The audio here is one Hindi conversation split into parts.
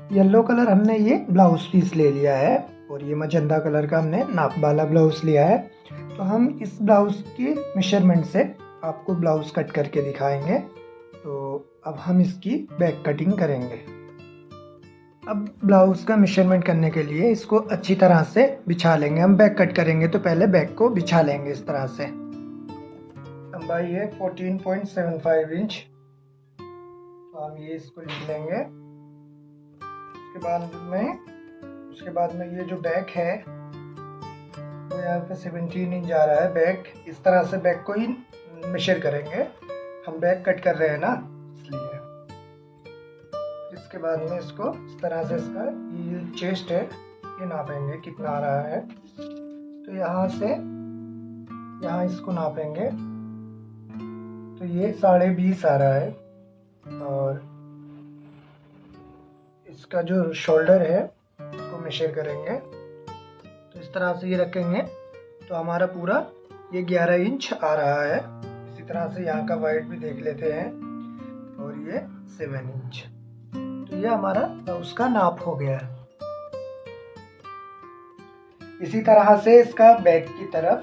येलो कलर हमने ये ब्लाउज पीस ले लिया है और ये मजेंदा कलर का हमने नाप वाला ब्लाउज लिया है। तो हम इस ब्लाउज के मेजरमेंट से आपको ब्लाउज कट करके दिखाएंगे। तो अब हम इसकी बैक कटिंग करेंगे। अब ब्लाउज का मेजरमेंट करने के लिए इसको अच्छी तरह से बिछा लेंगे। हम बैक कट करेंगे तो पहले बैक को बिछा लेंगे इस तरह से। लंबाई है 14.75 इंच। तो हम ये इसको लिख लेंगे। उसके बाद में ये जो बैक है वो यहाँ पे 17 इंच आ रहा है। बैक इस तरह से बैक को ही मेजर करेंगे, हम बैक कट कर रहे हैं ना इसलिए। इसके बाद में इसको इस तरह से इसका ये चेस्ट है ये नापेंगे कितना आ रहा है। तो यहाँ से यहाँ इसको नापेंगे तो ये 20.5 आ रहा है। और इसका जो शोल्डर है इसको मेजर करेंगे तो इस तरह से ये रखेंगे तो हमारा पूरा ये 11 इंच आ रहा है। इसी तरह से यहाँ का वाइड भी देख लेते हैं और ये 7 इंच। तो ये हमारा उसका नाप हो गया है। इसी तरह से इसका बैक की तरफ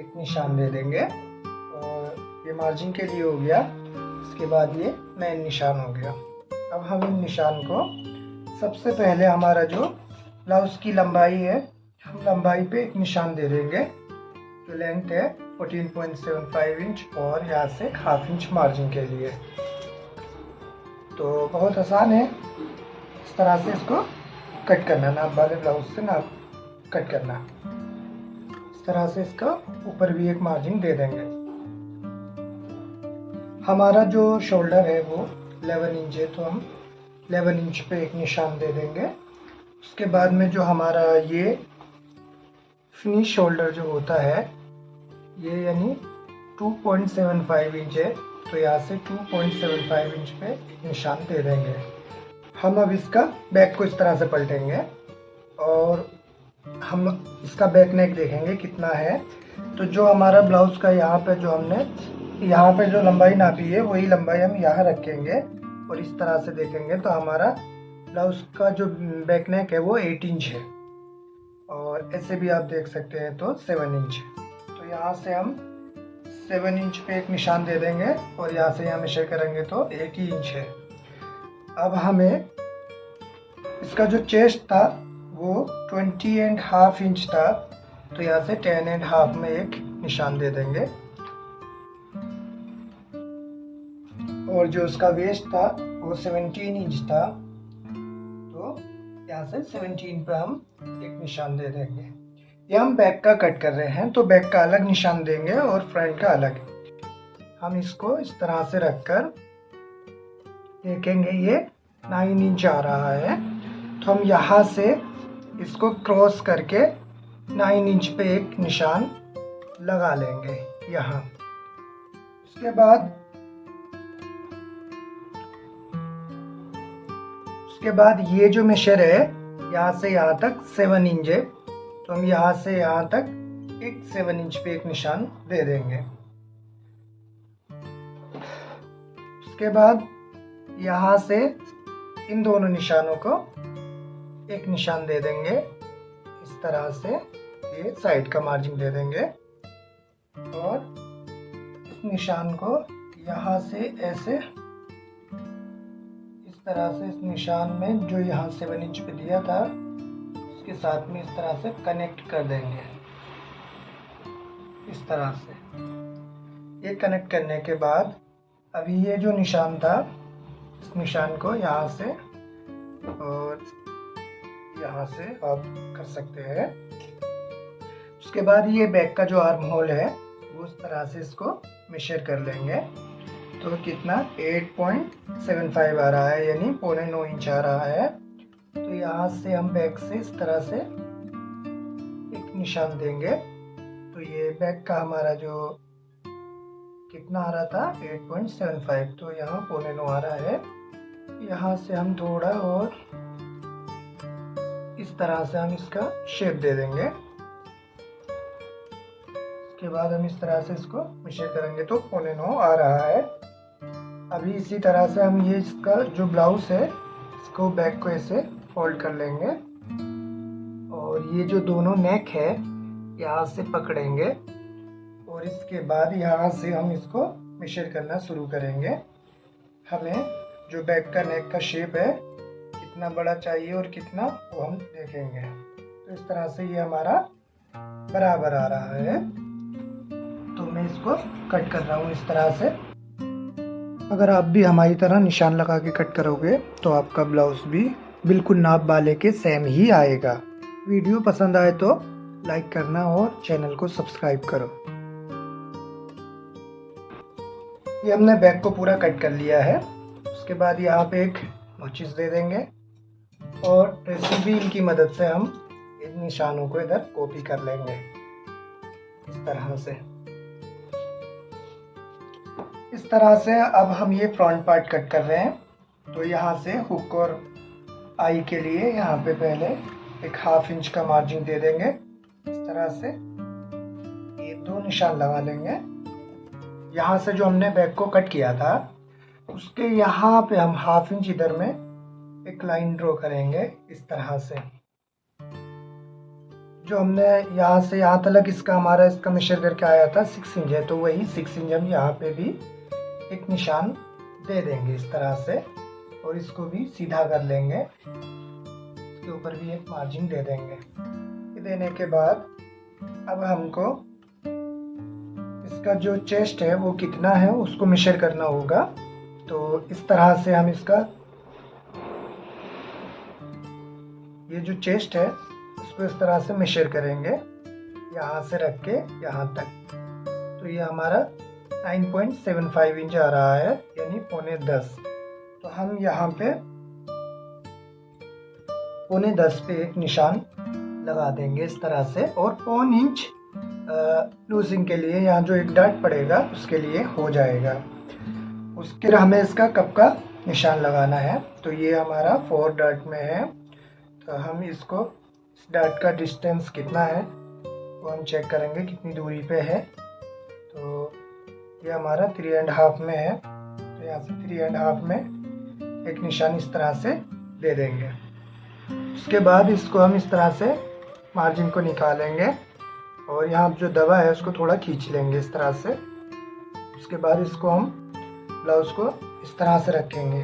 एक निशान दे देंगे और ये मार्जिन के लिए हो गया। इसके बाद ये मेन निशान हो गया। अब हम इन निशान को सबसे पहले हमारा जो ब्लाउज की लंबाई है हम लंबाई पे एक निशान दे देंगे। जो लेंथ है 14.75 इंच और यहाँ से ½ इंच मार्जिन के लिए। तो बहुत आसान है, इस तरह से इसको कट करना, नाप वाले ब्लाउज से नाप कट करना। इस तरह से इसका ऊपर भी एक मार्जिन दे देंगे। हमारा जो शोल्डर है वो 11 इंच है तो हम 11 इंच पे एक निशान दे देंगे। उसके बाद में जो हमारा ये फिनिश शोल्डर जो होता है ये यानी 2.75 इंच है तो यहाँ से 2.75 इंच पे एक निशान दे देंगे। हम अब इसका बैक को इस तरह से पलटेंगे और हम इसका बैक नेक देखेंगे कितना है। तो जो हमारा ब्लाउज का यहाँ पे जो हमने यहाँ पे जो लंबाई नापी है वही लंबाई हम यहाँ रखेंगे और इस तरह से देखेंगे तो हमारा ब्लाउज का जो बैक नेक है वो 8 इंच है और ऐसे भी आप देख सकते हैं तो 7 इंच। तो यहाँ से हम 7 इंच पे एक निशान दे देंगे और यहाँ से यहाँ मेजर करेंगे तो 80 इंच है। अब हमें इसका जो चेस्ट था वो 20.5 इंच था तो यहाँ से 10.5 में एक निशान दे देंगे। और जो उसका वेस्ट था वो 17 इंच था तो यहाँ से 17 पे हम एक निशान दे देंगे। ये हम बैक का कट कर रहे हैं तो बैक का अलग निशान देंगे और फ्रंट का अलग। हम इसको इस तरह से रखकर देखेंगे ये 9 इंच आ रहा है तो हम यहाँ से इसको क्रॉस करके 9 इंच पे एक निशान लगा लेंगे यहाँ। उसके बाद ये जो मेजर है यहाँ से यहाँ तक 7 इंच है तो हम यहाँ से यहाँ तक एक 7 इंच पे एक निशान दे देंगे। उसके बाद यहाँ से इन दोनों निशानों को एक निशान दे देंगे। इस तरह से ये साइड का मार्जिन दे देंगे और इस निशान को यहाँ से ऐसे इस तरह से इस निशान में जो यहाँ 7 इंच पे दिया था उसके साथ में इस तरह से कनेक्ट कर देंगे। इस तरह से ये कनेक्ट करने के बाद अभी ये जो निशान था इस निशान को यहाँ से और यहाँ से आप कर सकते हैं। उसके बाद ये बैक का जो आर्म होल है वो इस तरह से इसको मेजर कर लेंगे तो कितना 8.75 आ रहा है यानी 9.25 इंच आ रहा है। तो यहाँ से हम बैक से इस तरह से एक निशान देंगे तो ये बैक का हमारा जो कितना आ रहा था 8.75 तो यहाँ 9.25 आ रहा है। यहाँ से हम थोड़ा और इस तरह से हम इसका शेप दे देंगे। उसके बाद हम इस तरह से इसको मेजर करेंगे तो 9.25 आ रहा है। अभी इसी तरह से हम ये इसका जो ब्लाउज है इसको बैक को ऐसे फोल्ड कर लेंगे और ये जो दोनों नेक है यहाँ से पकड़ेंगे और इसके बाद यहाँ से हम इसको मेजर करना शुरू करेंगे। हमें जो बैक का नेक का शेप है कितना बड़ा चाहिए और कितना वो हम देखेंगे। तो इस तरह से ये हमारा बराबर आ रहा है, तो मैं इसको कट कर रहा हूँ इस तरह से। अगर आप भी हमारी तरह निशान लगा के कट करोगे तो आपका ब्लाउज भी बिल्कुल नाप वाले के सेम ही आएगा। वीडियो पसंद आए तो लाइक करना और चैनल को सब्सक्राइब करो। ये हमने बैक को पूरा कट कर लिया है। उसके बाद यहाँ पे एक नोचिस दे देंगे और ड्रेसिंग व्हील की मदद से हम इन निशानों को इधर कॉपी कर लेंगे इस तरह से। इस तरह से अब हम ये फ्रंट पार्ट कट कर रहे हैं। तो यहाँ से हुक और आई के लिए यहाँ पे पहले एक 1/2 इंच का मार्जिन दे देंगे। इस तरह से ये 2 निशान लगा लेंगे। यहाँ से जो हमने बैक को कट किया था उसके यहाँ पे हम 1/2 इंच इधर में एक लाइन ड्रॉ करेंगे इस तरह से। जो हमने यहाँ से यहाँ तक इसका मेजर करके आया था 6 इंच है, तो वही 6 इंच हम यहाँ पे भी एक निशान दे देंगे इस तरह से और इसको भी सीधा कर लेंगे। इसके ऊपर भी एक मार्जिन दे देंगे। ये देने के बाद अब हमको इसका जो चेस्ट है वो कितना है उसको मेजर करना होगा। तो इस तरह से हम इसका ये जो चेस्ट है इसको इस तरह से मेजर करेंगे, यहाँ से रख के यहाँ तक। तो ये हमारा 9.75 इंच आ रहा है, यानी 9.25। तो हम यहाँ पे 9.25 पे एक निशान लगा देंगे इस तरह से और 0.5 इंच लूजिंग के लिए यहाँ जो एक डॉट पड़ेगा उसके लिए हो जाएगा। उसके हमें इसका कप का निशान लगाना है। तो ये हमारा 4 डॉट में है, तो हम इसको इस डॉट का डिस्टेंस कितना है वो हम चेक करेंगे कितनी दूरी पे है। तो ये हमारा 3.5 में है, तो यहाँ से 3.5 में एक निशान इस तरह से दे देंगे। उसके बाद इसको हम इस तरह से मार्जिन को निकालेंगे और यहाँ जो दबा है उसको थोड़ा खींच लेंगे इस तरह से। उसके बाद इसको हम ब्लाउज को इस तरह से रखेंगे।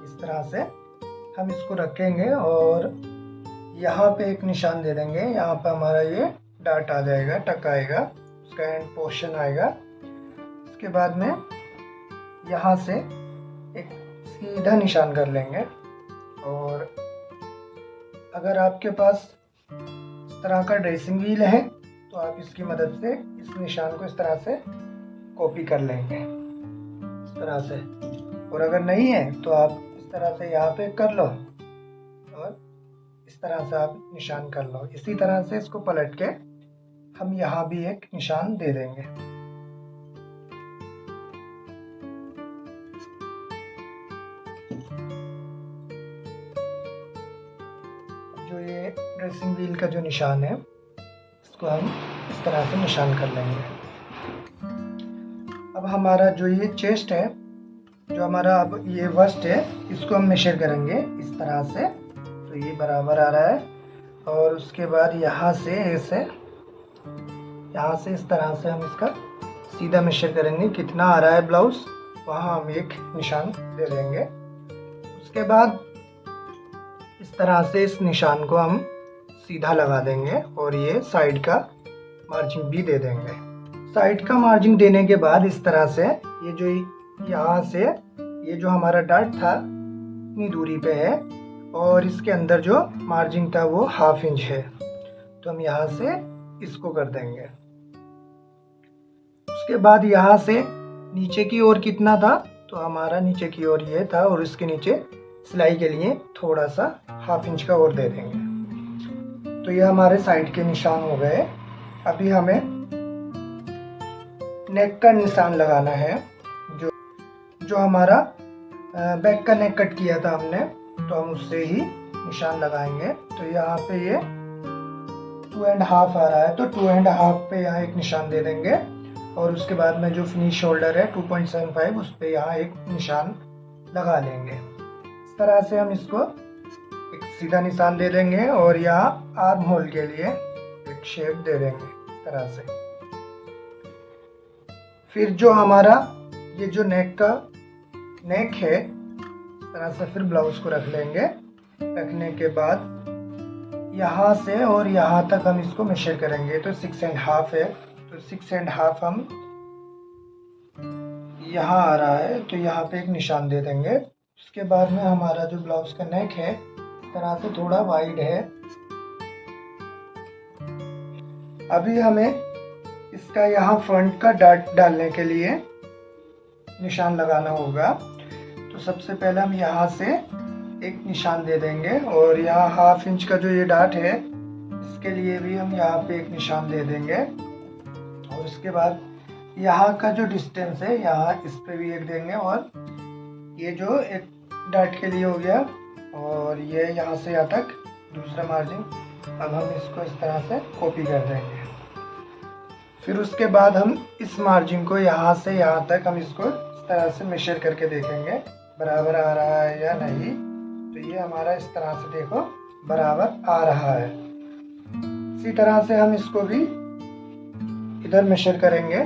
इस तरह से हम इसको रखेंगे और यहाँ पे एक निशान दे देंगे। यहाँ पे हमारा ये डाट आ जाएगा, टक आएगा, उसका एंड पोर्शन आएगा। उसके बाद में यहाँ से एक सीधा निशान कर लेंगे और अगर आपके पास इस तरह का ड्रेसिंग व्हील है तो आप इसकी मदद से इस निशान को इस तरह से कॉपी कर लेंगे इस तरह से। और अगर नहीं है तो आप इस तरह से यहाँ पे कर लो और इस तरह से आप निशान कर लो। इसी तरह से इसको पलट के हम यहाँ भी एक निशान दे देंगे। जो ये ड्रेसिंग व्हील का जो निशान है इसको हम इस तरह से निशान कर लेंगे। अब हमारा जो ये चेस्ट है, जो हमारा अब ये वस्ट है, इसको हम मेजर करेंगे इस तरह से। तो ये बराबर आ रहा है और उसके बाद यहाँ से ऐसे यहाँ से इस तरह से हम इसका सीधा मेजर करेंगे कितना आ रहा है ब्लाउज, वहाँ हम एक निशान दे देंगे। उसके बाद इस तरह से इस निशान को हम सीधा लगा देंगे और ये साइड का मार्जिन भी दे देंगे। साइड का मार्जिन देने के बाद इस तरह से ये जो यहाँ से ये जो हमारा डाट था इतनी दूरी पे है और इसके अंदर जो मार्जिन था वो 1/2 इंच है, तो हम यहाँ से इसको कर देंगे। उसके बाद यहाँ से नीचे की ओर कितना था, तो हमारा नीचे की ओर ये था और इसके नीचे सिलाई के लिए थोड़ा सा 1/2 इंच का और दे देंगे। तो ये हमारे साइड के निशान हो गए। अभी हमें नेक का निशान लगाना है। जो हमारा बैक का नेक कट किया था हमने, तो हम उससे ही निशान लगाएंगे। तो यहाँ पे ये 2.5 आ रहा है, तो 2.5 पे यहाँ एक निशान दे देंगे और उसके बाद में जो फिनिश शोल्डर है 2.75 उस पे यहाँ एक निशान लगा लेंगे इस तरह से हम इसको एक सीधा निशान दे देंगे और यहाँ आर्म होल के लिए एक शेप दे देंगे इस तरह से। फिर जो हमारा ये जो नेक है इस तरह से फिर ब्लाउज को रख लेंगे। रखने के बाद यहाँ से और यहाँ तक हम इसको मेजर करेंगे। तो 6.5 है, तो 6.5 हम यहाँ आ रहा है तो यहाँ पे एक निशान दे देंगे। उसके बाद में हमारा जो ब्लाउज का नेक है इस तरह से थोड़ा वाइड है। अभी हमें इसका यहाँ फ्रंट का डाट डालने के लिए निशान लगाना होगा। तो सबसे पहले हम यहाँ से एक निशान दे देंगे और यहाँ 1/2 इंच का जो ये डाट है इसके लिए भी हम यहाँ पे एक निशान दे देंगे। और उसके बाद यहाँ का जो डिस्टेंस है यहाँ इस पे भी एक देंगे और ये जो एक डाट के लिए हो गया और ये यहाँ से यहाँ तक दूसरा मार्जिन। अब हम इसको इस तरह से कॉपी कर देंगे। फिर उसके बाद हम इस मार्जिन को यहाँ से यहाँ तक हम इसको इस तरह से मेजर करके देखेंगे बराबर आ रहा है या नहीं। तो ये हमारा इस तरह से देखो बराबर आ रहा है। इसी तरह से हम इसको भी इधर मेजर करेंगे,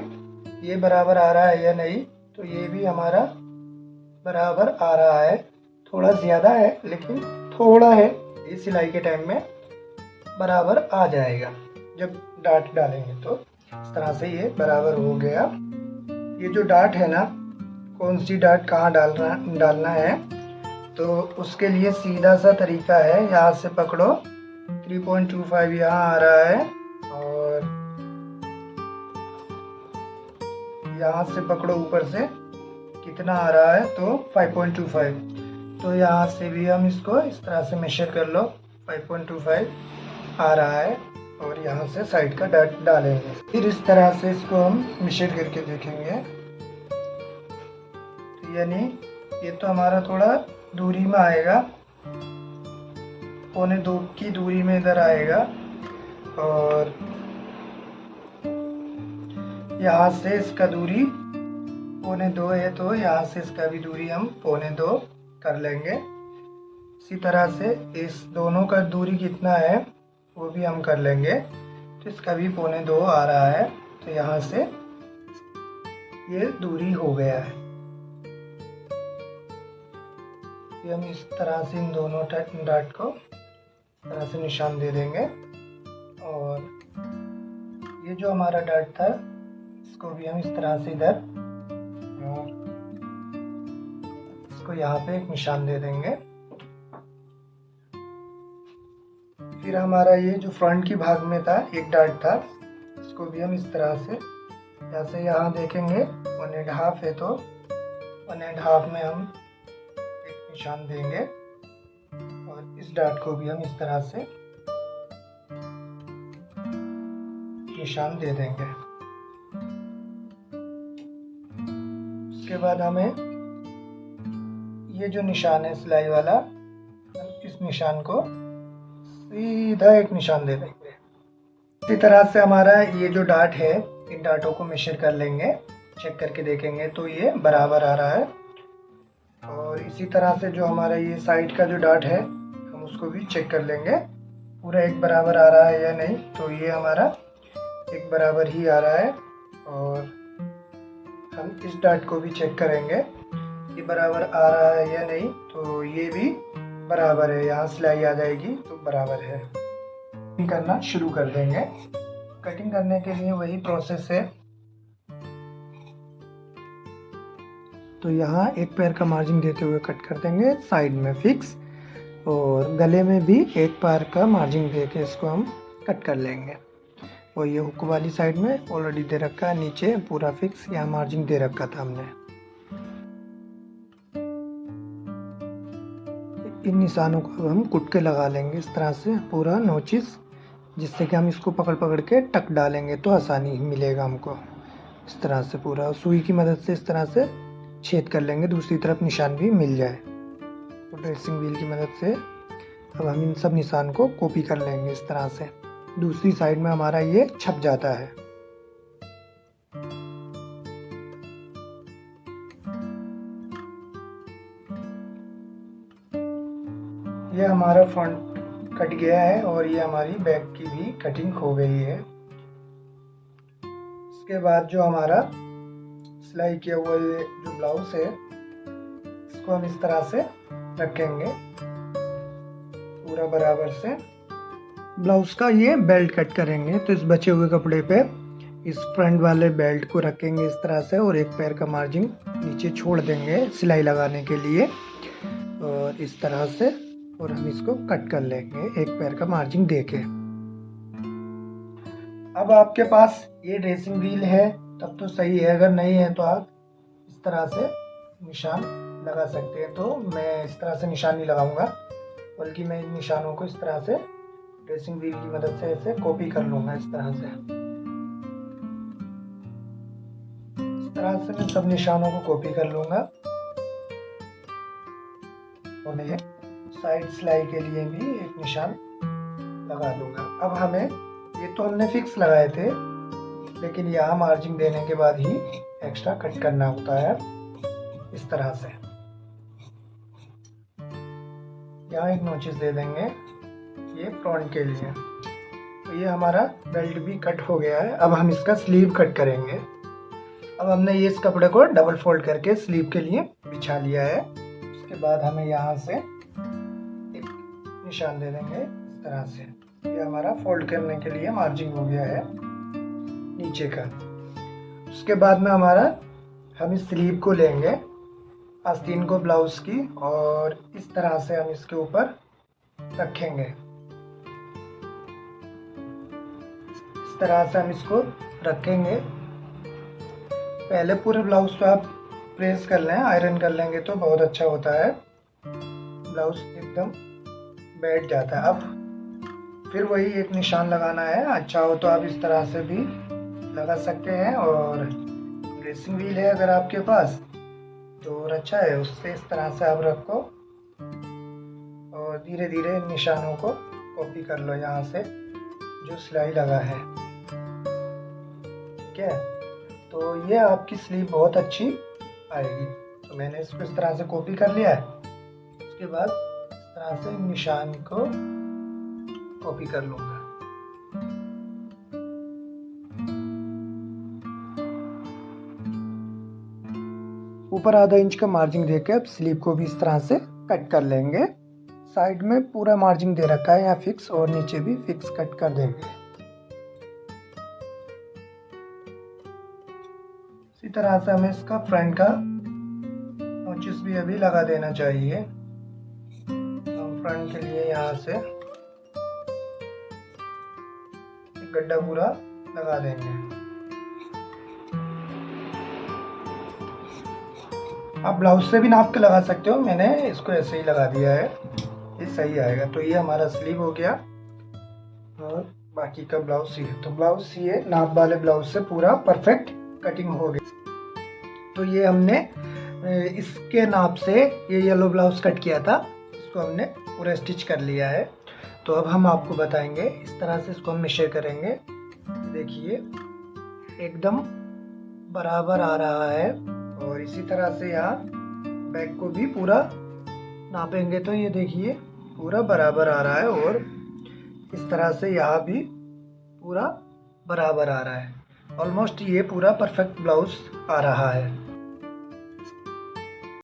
ये बराबर आ रहा है या नहीं। तो ये भी हमारा बराबर आ रहा है, थोड़ा ज़्यादा है लेकिन थोड़ा है, ये सिलाई के टाइम में बराबर आ जाएगा जब डाट डालेंगे। तो इस तरह से ये बराबर हो गया। ये जो डाट है ना, कौन सी डाट कहाँ डालना है तो उसके लिए सीधा सा तरीका है, यहाँ से पकड़ो 3.25 यहाँ आ रहा है और यहाँ से पकड़ो ऊपर से कितना आ रहा है तो 5.25। तो यहाँ से भी हम इसको इस तरह से मेजर कर लो, 5.25 आ रहा है और यहाँ से साइड का डाट डालेंगे। फिर इस तरह से इसको हम मेजर करके देखेंगे। तो यानी ये तो हमारा थोड़ा दूरी में आएगा, 1.25 की दूरी में इधर आएगा और यहाँ से इसका दूरी 1.25 है तो यहाँ से इसका भी दूरी हम 1.25 कर लेंगे। इसी तरह से इस दोनों का दूरी कितना है वो भी हम कर लेंगे। तो इसका भी 1.25 आ रहा है तो यहाँ से ये दूरी हो गया है। ये हम इस तरह से इन दोनों डाट को इस तरह से निशान दे देंगे और ये जो हमारा डाट था इसको भी हम इस तरह से इधर और इसको यहाँ पे एक निशान दे देंगे। फिर हमारा ये जो फ्रंट की भाग में था एक डाट था, इसको भी हम इस तरह से जैसे यहाँ देखेंगे 1.5 है तो 1.5 में हम एक निशान देंगे और इस डाट को भी हम इस तरह से निशान दे देंगे। उसके बाद हमें ये जो निशान है सिलाई वाला, इस निशान को सीधा एक निशान दे देंगे। इसी तरह से हमारा ये जो डाट है इन डाटों को मेजर कर लेंगे, चेक करके देखेंगे तो ये बराबर आ रहा है। और इसी तरह से जो हमारा ये साइड का जो डाट है हम उसको भी चेक कर लेंगे पूरा एक बराबर आ रहा है या नहीं। तो ये हमारा एक बराबर ही आ रहा है और हम इस डाट को भी चेक करेंगे ये बराबर आ रहा है या नहीं। तो ये भी बराबर है, यहाँ सिलाई आ जाएगी तो बराबर है। कटिंग करना शुरू कर देंगे। कटिंग करने के लिए वही प्रोसेस है। तो यहाँ एक पैर का मार्जिन देते हुए कट कर देंगे साइड में फिक्स, और गले में भी एक पैर का मार्जिन दे के इसको हम कट कर लेंगे। और ये हुक वाली साइड में ऑलरेडी दे रखा है, नीचे पूरा फिक्स यहाँ मार्जिन दे रखा था हमने। इन निशानों को हम कुट के लगा लेंगे इस तरह से पूरा नोचिस, जिससे कि हम इसको पकड़ पकड़ के टक डालेंगे तो आसानी मिलेगा हमको। इस तरह से पूरा सुई की मदद से इस तरह से छेद कर लेंगे, दूसरी तरफ निशान भी मिल जाए। तो ड्रेसिंग व्हील की मदद से अब हम इन सब निशान को कॉपी कर लेंगे इस तरह से, दूसरी साइड में हमारा ये छप जाता है। ये हमारा फ्रंट कट गया है और ये हमारी बैक की भी कटिंग हो गई है। इसके बाद जो हमारा सिलाई किया हुआ ये जो ब्लाउज है इसको हम इस तरह से रखेंगे पूरा बराबर से। ब्लाउज का ये बेल्ट कट करेंगे, तो इस बचे हुए कपड़े पे इस फ्रंट वाले बेल्ट को रखेंगे इस तरह से और एक पैर का मार्जिन नीचे छोड़ देंगे सिलाई लगाने के लिए और इस तरह से, और हम इसको कट कर लेंगे एक पैर का मार्जिन देके। अब आपके पास ये ड्रेसिंग व्हील है तब तो सही है, अगर नहीं है तो आप इस तरह से निशान लगा सकते हैं। तो मैं इस तरह से निशान नहीं लगाऊंगा, बल्कि मैं इन निशानों को इस तरह से ड्रेसिंग व्हील की मदद से ऐसे कॉपी कर लूंगा इस तरह से। इस तरह से मैं सब निशानों को कॉपी कर लूंगा और मैं साइड सिलाई के लिए भी एक निशान लगा दूंगा। अब हमें ये तो हमने फिक्स लगाए थे, लेकिन यहाँ मार्जिन देने के बाद ही एक्स्ट्रा कट करना होता है इस तरह से। यहाँ एक नोचिस दे देंगे ये फ्रंट के लिए। तो ये हमारा बेल्ट भी कट हो गया है। अब हम इसका स्लीव कट करेंगे। अब हमने ये इस कपड़े को डबल फोल्ड करके स्लीव के लिए बिछा लिया है। उसके बाद हमें यहाँ से एक निशान दे देंगे इस तरह से। ये हमारा फोल्ड करने के लिए मार्जिन हो गया है नीचे का। उसके बाद में हम इस स्लीव को लेंगे आस्तीन को ब्लाउज की और इस तरह से हम इसके ऊपर रखेंगे। इस तरह से हम इसको रखेंगे। पहले पूरे ब्लाउज को आप प्रेस कर लें, आयरन कर लेंगे तो बहुत अच्छा होता है, ब्लाउज एकदम बैठ जाता है। अब फिर वही एक निशान लगाना है। अच्छा हो तो आप इस तरह से भी लगा सकते हैं, और ड्रेसिंग व्हील है अगर आपके पास तो और अच्छा है, उससे इस तरह से आप रखो और धीरे धीरे निशानों को कॉपी कर लो यहाँ से जो सिलाई लगा है। ठीक है, तो ये आपकी स्लीव बहुत अच्छी आएगी। तो मैंने इसको इस तरह से कॉपी कर लिया है। उसके बाद इस तरह से निशान को कॉपी कर लूँगा। ऊपर आधा इंच का मार्जिन देके अब स्लीव को भी इस तरह से कट कर लेंगे। साइड में पूरा मार्जिन दे रखा है यहाँ फिक्स, और नीचे भी फिक्स कट कर देंगे। इसी तरह से हमें इसका फ्रंट का नोचिस भी अभी लगा देना चाहिए। तो फ्रंट के लिए यहाँ से एक गड्ढा पूरा लगा देंगे। आप ब्लाउज से भी नाप के लगा सकते हो, मैंने इसको ऐसे ही लगा दिया है, ये सही आएगा। तो ये हमारा स्लीव हो गया और बाकी का ब्लाउज सी है। तो ब्लाउज सी है, नाप वाले ब्लाउज से पूरा परफेक्ट कटिंग हो गई। तो ये हमने इसके नाप से ये येलो ब्लाउज कट किया था, इसको हमने पूरा स्टिच कर लिया है। तो अब हम आपको बताएंगे इस तरह से इसको हम मेजर करेंगे। देखिए एकदम बराबर आ रहा है, और इसी तरह से यहाँ बैक को भी पूरा नापेंगे तो ये देखिए पूरा बराबर आ रहा है, और इस तरह से यहाँ भी पूरा बराबर आ रहा है। ऑलमोस्ट ये पूरा परफेक्ट ब्लाउज आ रहा है।